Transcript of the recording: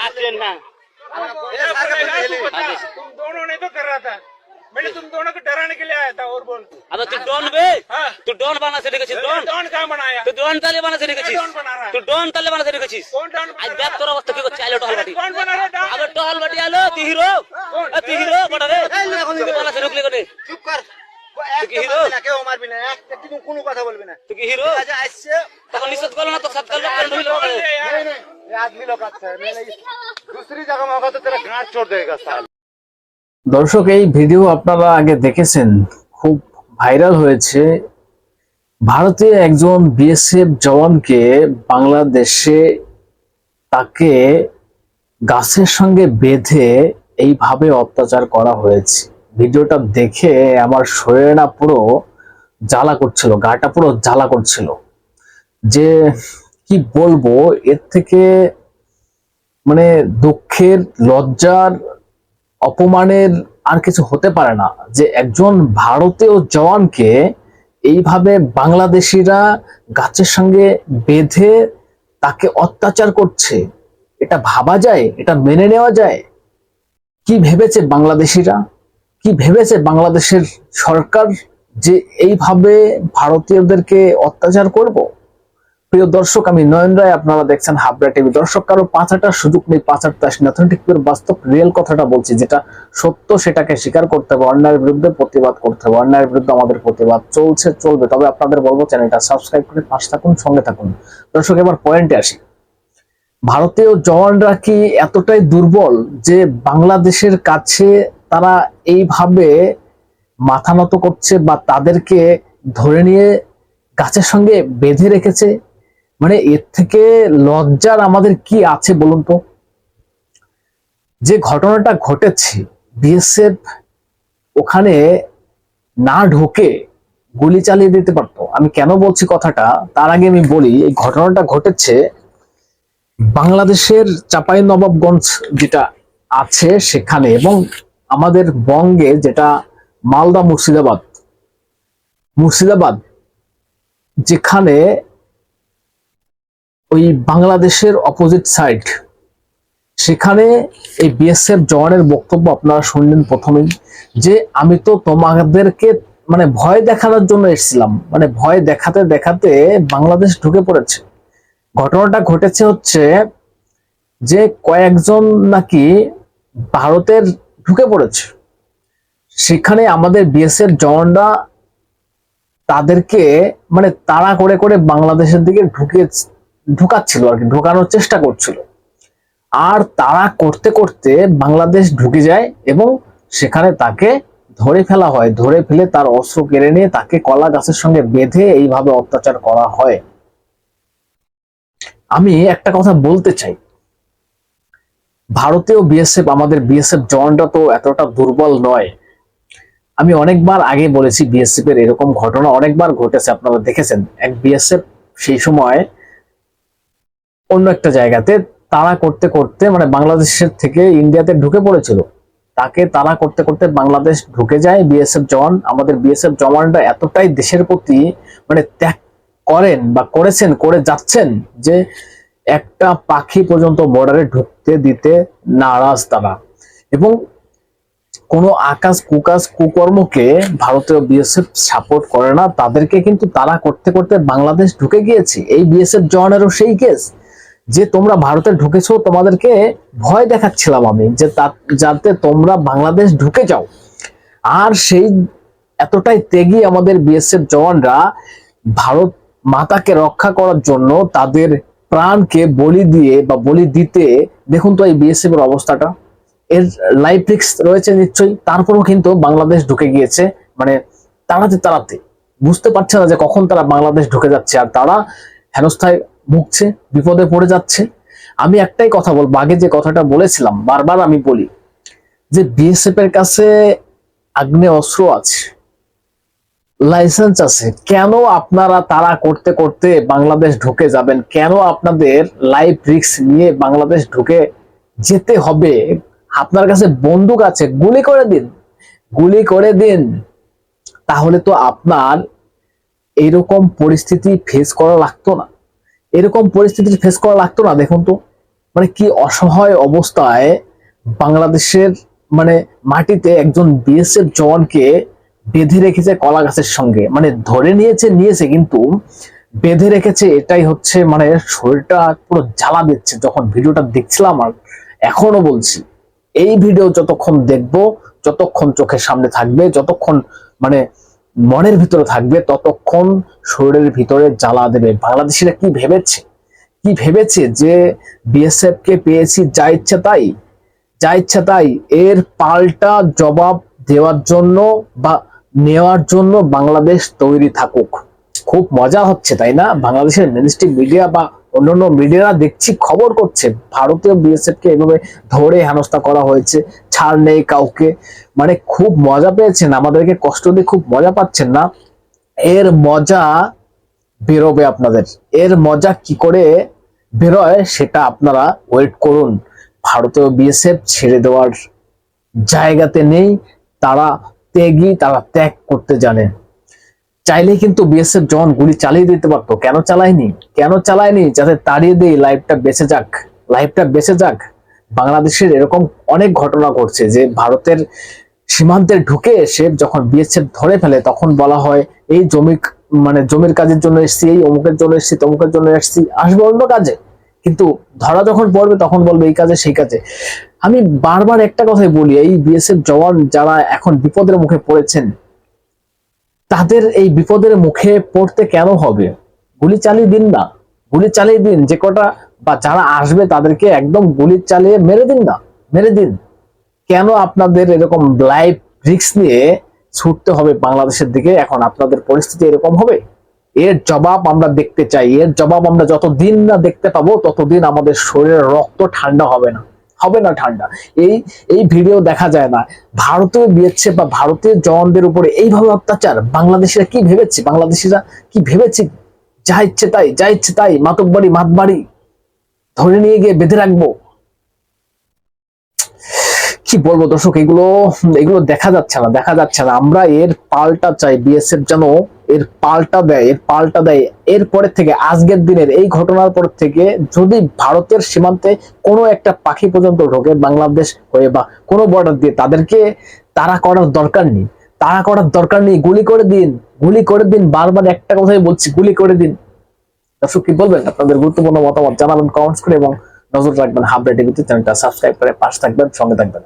आते ना तुम दोनों ने तो कर रहा था। मैंने तुम दोनों को डराने के लिए आया था। और बोल अब तू डॉन बे तू डॉन बना से देखছিস डॉन डॉन कहाँ बनाया? तू डॉन ताले बना से देखছিস डॉन बना रहा है। तू डॉन ताले बना से देखছিস कौन डॉन बना आज रहा देख है? তোর অবস্থা কি করছে আইলো টহল বাটি कौन बना रहा है डॉन? अब टहल बाटी आलो তুই হিরো তুই হিরো বড় রে তুই বনা से রুকলে কোনে চুপ কর কি হিরো? কেউ মারবি না একটু কোনো কথা বলবি না তুই কি হিরো আজ আসছে তখন নিষেধ করলো না তো সাত কাল করে ঢুকলো बोल दे यार। नहीं नहीं ये आदमी लोग अच्छा है मैं नहीं दूसरी जगह में होगा तो तेरा गांठ छोड़ देगा साल। দর্শক এই ভিডিও আপনারা আগে দেখেছেন, খুব ভাইরাল হয়েছে। ভারতীয় একজন বিএসএফ জওয়ানকে বাংলাদেশে তাকে গাছের সঙ্গে বেঁধে এইভাবে অত্যাচার করা হয়েছে। ভিডিওটা দেখে আমার শরীরে না পুরো জ্বালা করছিল, গাটা পুরো জ্বালা করছিল। যে কি বলবো, এর থেকে মানে দুঃখের, লজ্জার, অপমানের আর কিছু হতে পারে না যে একজন ভারতীয় জওয়ানকে এইভাবে বাংলাদেশিরা গাছের সঙ্গে বেঁধে তাকে অত্যাচার করছে। এটা ভাবা যায়? এটা মেনে নেওয়া যায়? কি ভেবেছে বাংলাদেশিরা, কি ভেবেছে বাংলাদেশের সরকার যে এইভাবে ভারতীয়দেরকে অত্যাচার করব? প্রিয় দর্শক, আমি নয়ন রায়, আপনারা দেখছেন হাবড়া টিভি। দর্শক, কারো পাঁচাটার সুযোগ নেই, পাঁচাটা আসেন। অথেন্টিক বাস্তব রিয়েল কথাটা বলছি, যেটা সত্য সেটাকে স্বীকার করতে হবে, অন্যায়ের বিরুদ্ধে প্রতিবাদ করতে হবে। অন্যায়ের বিরুদ্ধে আমাদের প্রতিবাদ চলছে, চলবে। তবে আপনাদের বলবো চ্যানেলটা সাবস্ক্রাইব করে পাশে থাকুন, সঙ্গে থাকুন। দর্শক, এবার পয়েন্টে আসি। ভারতীয় জওয়ানরা কি এতটাই দুর্বল যে বাংলাদেশের কাছে তারা এইভাবে মাথা নত করছে বা তাদেরকে ধরে নিয়ে গাছের সঙ্গে বেঁধে রেখেছে? মানে এর থেকে লজ্জার আমাদের কি আছে বলুন তো? যে ঘটনাটা ঘটেছে, বিএসএফ ওখানে না ঢোকে গুলি চালিয়ে দিতে পারতো। আমি কেন বলছি কথাটা, তার আগে আমি বলি, এই ঘটনাটা ঘটেছে বাংলাদেশের চাঁপাইনবাবগঞ্জ যেটা আছে সেখানে, এবং আমাদের বঙ্গে যেটা মালদা মুর্শিদাবাদ যেখানে ওই বাংলাদেশের অপোজিট সাইড, সেখানে এই বিএসএফ জওয়ানের বক্তব্য আপনারা শুনলেন প্রথমেই, যে আমি তো তোমাদেরকে মানে ভয় দেখানোর জন্য এসেছিলাম। মানে ভয় দেখাতে দেখাতে বাংলাদেশ ঢুকে পড়েছে। ঘটনাটা ঘটেছে হচ্ছে যে কয়েকজন নাকি ভারতের ঢুকে পড়েছে, সেখানে আমাদের বিএসএফ জওয়ানরা তাদেরকে মানে তাড়া করে করে বাংলাদেশের দিকে ঢুকাচ্ছিল আর কি, ঢোকানোর চেষ্টা করছিল। আর তারা করতে করতে বাংলাদেশ ঢুকে যায় এবং সেখানে তাকে ধরে ফেলা হয়। ধরে ফেলে তার অস্ত্র কেড়ে নিয়ে তাকে কলা গাছের সঙ্গে বেঁধে এইভাবে অত্যাচার করা হয়। আমি একটা কথা বলতে চাই, ভারতীয় বিএসএফ, আমাদের বিএসএফ জওয়ানরা তো এতটা দুর্বল নয়। আমি অনেকবার আগে বলেছি, বিএসএফ এর এরকম ঘটনা অনেকবার ঘটেছে, আপনারা দেখেছেন। এক বিএসএফ সেই সময় অন্য একটা জায়গাতে তাড়া করতে করতে মানে বাংলাদেশের থেকে ইন্ডিয়াতে ঢুকে পড়েছিল। তাকে তাড়া করতে করতে বাংলাদেশ ঢুকে যায় বিএসএফ জওয়ান। আমাদের বিএসএফ জওয়ানরা এতটাই দেশের প্রতি মানে ত্যাগ করেন বা করেছেন, করে যাচ্ছেন যে একটা পাখি পর্যন্ত বর্ডারে ঢুকতে দিতে নারাজ তারা। এবং কোনো কুকর্মকে ভারতীয় বিএসএফ সাপোর্ট করে না। তাদেরকে কিন্তু তারা করতে করতে বাংলাদেশ ঢুকে গিয়েছে। এই বিএসএফ জওয়ানেরও সেই কেস, যে তোমরা ভারতে ঢুকেছো, তোমাদেরকে ভয় দেখাচ্ছিলাম আমি যে যাতে তোমরা বাংলাদেশ ঢুকে যাও। আর সেই এতটাই ত্যাগী আমাদের বিএসএফ জওয়ানরা, ভারত মাতাকে রক্ষা করার জন্য তাদের প্রাণকে বলি দিয়ে বা বলি দিতে, দেখুন তো এই বিএসএফ এর অবস্থাটা, এর লাইফ রিস্ক রয়েছে নিশ্চয়ই। তারপরেও কিন্তু বাংলাদেশ ঢুকে গিয়েছে, মানে তাড়াতে বুঝতে পারছে না যে কখন তারা বাংলাদেশ ঢুকে যাচ্ছে, আর তারা হেনস্থায় ভুগছে, বিপদে পড়ে যাচ্ছে। আমি একটাই কথা বলবো, আগে যে কথাটা বলেছিলাম, বারবার আমি বলি যে বিএসএফ এর কাছে আগ্নেয় অস্ত্র আছে, লাইসেন্স আছে। কেন আপনারা তাড়া করতে করতে বাংলাদেশ ঢুকে যাবেন? কেন আপনাদের লাইফ রিস্ক নিয়ে বাংলাদেশ ঢুকে যেতে হবে? আপনার কাছে বন্দুক আছে, গুলি করে দিন। তাহলে তো আপনার এইরকম পরিস্থিতি ফেস করা লাগতো না। দেখুন তো মানে কি অসহায় অবস্থায় বাংলাদেশের মানে মাটিতে একজন বিএসএফ জওয়ানকে বেঁধে রেখেছে কলা গাছের সঙ্গে, মানে ধরে নিয়েছে কিন্তু বেঁধে রেখেছে। এটাই হচ্ছে মানে শরীরটা পুরো জ্বালা দিচ্ছে যখন ভিডিওটা দেখছিলাম। আর এখনো বলছি, এই ভিডিও যতক্ষণ দেখবো, যতক্ষণ চোখের সামনে থাকবে, যতক্ষণ মানে মনের ভিতরে থাকবে, ততক্ষণ শরীরের ভিতরে জ্বালা দেবে। বাংলাদেশিরা কি ভেবেছে যে বিএসএফ কে পেয়েছি যা ইচ্ছা তাই, এর পাল্টা জবাব দেওয়ার জন্য বা নেওয়ার জন্য বাংলাদেশ তৈরি থাকুক। খুব মজা হচ্ছে তাই না? বাংলাদেশের মেইনস্ট্রিম মিডিয়া বা অন্যান্য মিডিয়ারা দেখছি খবর করছে ভারতীয় বিএসএফ কে এভাবে ধরে হেনস্থা করা হয়েছে, ছাড় নেই কাউকে। মানে খুব মজা পেয়েছেন, আমাদেরকে কষ্ট দিয়ে খুব মজা পাচ্ছেন না? এর মজা বেরোবে আপনাদের। এর মজা কি করে বেরোয় সেটা আপনারা ওয়েট করুন। ভারতীয় বিএসএফ ছেড়ে দেওয়ার জায়গাতে নেই, তারা ত্যাগ করতে জানে। চাইলেই কিন্তু বিএসএফ জওয়ান গুলি চালিয়ে দিতে পারতো। কেন চালায়নি? যাতে তাড়িয়ে দেই, লাইফটা বেঁচে যাক। বাংলাদেশের এরকম অনেক ঘটনা ঘটছে যে ভারতের সীমান্তে ঢুকে এসে যখন বিএসএফ ধরে ফেলে তখন বলা হয় এই জমির কাজের জন্য এসেছি, এই অমুকের জন্য এসেছি, তমুকের জন্য এসেছি, আসবে অন্য কাজে। কিন্তু ধরা যখন পড়বে তখন বলবে এই কাজে সেই কাজে। আমি বারবার একটা কথাই বলি, এই বিএসএফ জওয়ান যারা এখন বিপদের মুখে পড়েছেন, তাদের এই বিপদের মুখে পড়তে কেন হবে? গুলি চালিয়ে দিন যে কটা, বা যারা আসবে তাদেরকে একদম গুলি চালিয়ে মেরে দিন। কেন আপনাদের এরকম লাইফ রিস্ক নিয়ে ছুটতে হবে বাংলাদেশের দিকে? এখন আপনাদের পরিস্থিতি এরকম হবে? এর জবাব আমরা দেখতে চাই। এর জবাব আমরা যতদিন না দেখতে পাবো ততদিন আমাদের শরীরের রক্ত ঠান্ডা হবে না ঠান্ডা। এই ভিডিও দেখা যায় না। ভারতীয় বিএসএফ বা ভারতীয় জওয়ানদের উপরে এইভাবে অত্যাচার বাংলাদেশিরা কি ভেবেছে? যা ইচ্ছে তাই মাতবাড়ি ধরে নিয়ে গিয়ে বেঁধে রাখবো। কি বলবো দর্শক, এগুলো দেখা যাচ্ছে না। আমরা এর পাল্টা চাই। বিএসএফ যেন এর পাল্টা দেয়। এরপরে থেকে, আজকের দিনের এই ঘটনার পর থেকে যদি ভারতের সীমান্তে কোনো একটা পাখি পর্যন্ত ঢোকে বাংলাদেশ হয়ে বা কোনো বর্ডার দিয়ে, তাদেরকে তাড়া করার দরকার নেই। গুলি করে দিন। বারবার একটা কথাই বলছি, গুলি করে দিন। দর্শক কি বলবেন? আপনাদের গুরুত্বপূর্ণ মতামত জানাবেন কমেন্টস করে, এবং নজর রাখবেন হাবড়া টিভিতে। চ্যানেলটা সাবস্ক্রাইব করে পাশে থাকবেন, সঙ্গে থাকবেন।